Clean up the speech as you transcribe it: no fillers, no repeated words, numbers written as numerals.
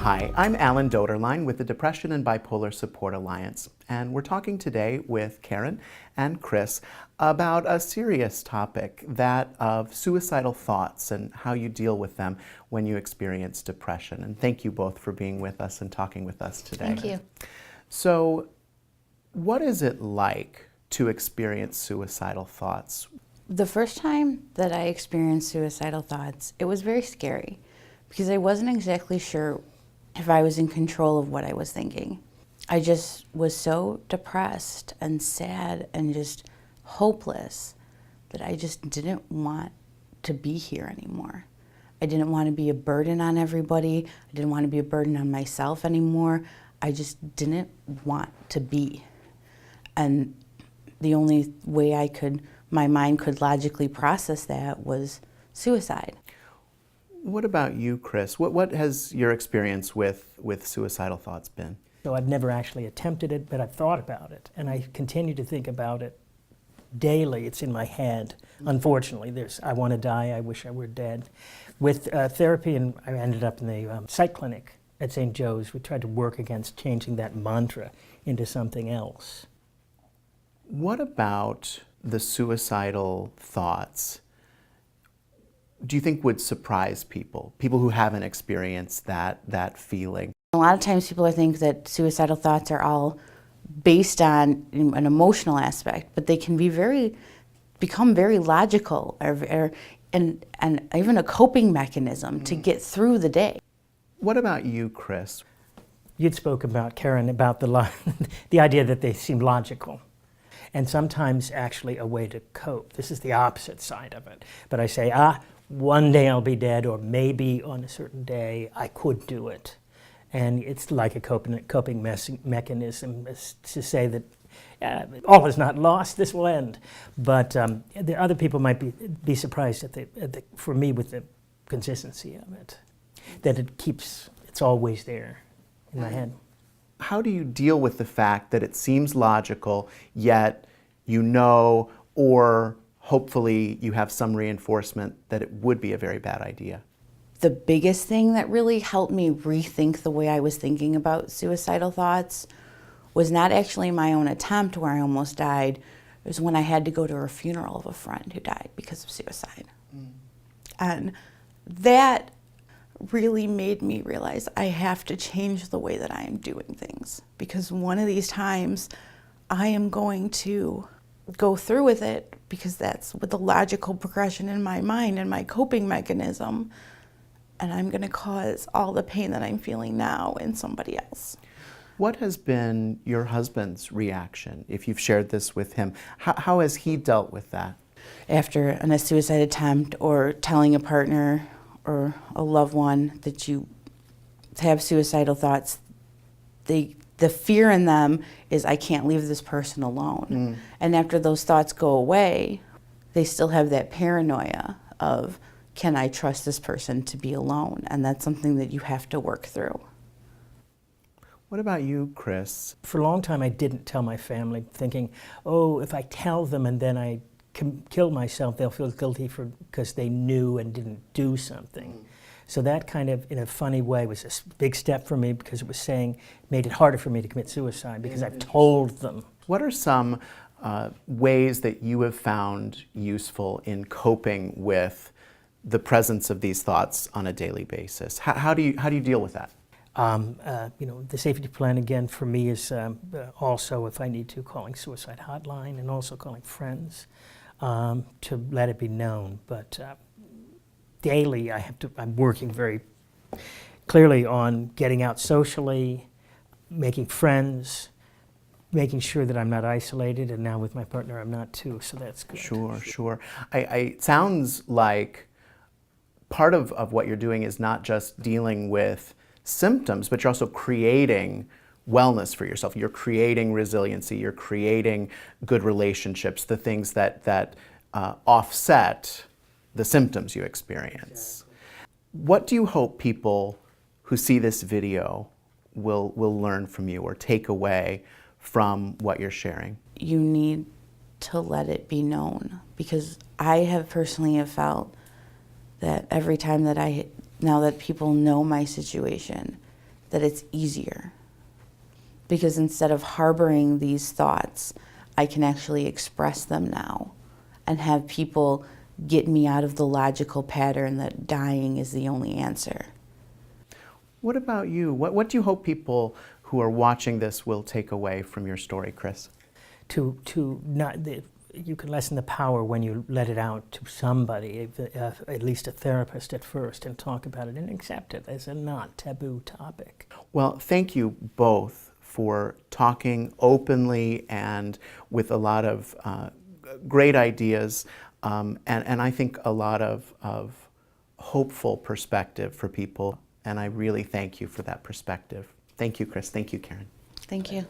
Hi, I'm Alan Doderlein with the Depression and Bipolar Support Alliance, and we're talking today with Karen and Chris about a serious topic, that of suicidal thoughts and how you deal with them when you experience depression. And thank you both for being with us and talking with us today. Thank you. So, what is it like to experience suicidal thoughts? The first time that I experienced suicidal thoughts, it was very scary because I wasn't exactly sure if I was in control of what I was thinking. I just was so depressed and sad and just hopeless that I just didn't want to be here anymore. I didn't want to be a burden on everybody. I didn't want to be a burden on myself anymore. I just didn't want to be. And the only way my mind could logically process that was suicide. What about you, Chris? What has your experience with suicidal thoughts been? So I've never actually attempted it, but I've thought about it, and I continue to think about it daily. It's in my head. Unfortunately, I want to die, I wish I were dead. With therapy, and I ended up in the psych clinic at St. Joe's, we tried to work against changing that mantra into something else. What about the suicidal thoughts do you think would surprise people who haven't experienced that feeling? A lot of times people think that suicidal thoughts are all based on an emotional aspect, but they can become very logical and even a coping mechanism to get through the day. What about you, Chris? You'd spoke about, Karen, about the idea that they seem logical. And sometimes actually a way to cope. This is the opposite side of it. But I say, one day I'll be dead, or maybe on a certain day I could do it. And it's like a coping mechanism to say that all is not lost, this will end. But the other people might be surprised for me with the consistency of it, that it's always there in my head. How do you deal with the fact that it seems logical, yet you know, or hopefully you have some reinforcement that it would be a very bad idea? The biggest thing that really helped me rethink the way I was thinking about suicidal thoughts was not actually my own attempt where I almost died. It was when I had to go to a funeral of a friend who died because of suicide. And that really made me realize I have to change the way that I am doing things, because one of these times I am going to go through with it because that's with the logical progression in my mind and my coping mechanism, and I'm going to cause all the pain that I'm feeling now in somebody else. What has been your husband's reaction, if you've shared this with him? How has he dealt with that? After a suicide attempt, or telling a partner or a loved one that you have suicidal thoughts, the fear in them is, I can't leave this person alone. And after those thoughts go away, they still have that paranoia of, can I trust this person to be alone? And that's something that you have to work through. What about you, Chris? For a long time I didn't tell my family, thinking, oh, if I tell them and then I kill myself, they'll feel guilty because they knew and didn't do something. So that kind of, in a funny way, was a big step for me, because it was made it harder for me to commit suicide because I've told them. What are some ways that you have found useful in coping with the presence of these thoughts on a daily basis? How do you deal with that? The safety plan, again, for me is also, if I need to, calling suicide hotline, and also calling friends to let it be known. But daily, I'm working very clearly on getting out socially, making friends, making sure that I'm not isolated, and now with my partner I'm not too, so that's good. Sure. It sounds like part of what you're doing is not just dealing with symptoms, but you're also creating wellness for yourself. You're creating resiliency, you're creating good relationships, the things that offset the symptoms you experience. Exactly. What do you hope people who see this video will learn from you or take away from what you're sharing? You need to let it be known, because I have personally felt that every time that now that people know my situation, that it's easier. Because instead of harboring these thoughts, I can actually express them now and have people get me out of the logical pattern that dying is the only answer. What about you? What do you hope people who are watching this will take away from your story, Chris? To not you can lessen the power when you let it out to somebody, at least a therapist at first, and talk about it and accept it as a not taboo topic. Well, thank you both for talking openly and with a lot of great ideas, and I think a lot of hopeful perspective for people. And I really thank you for that perspective. Thank you, Chris. Thank you, Karen. Thank you.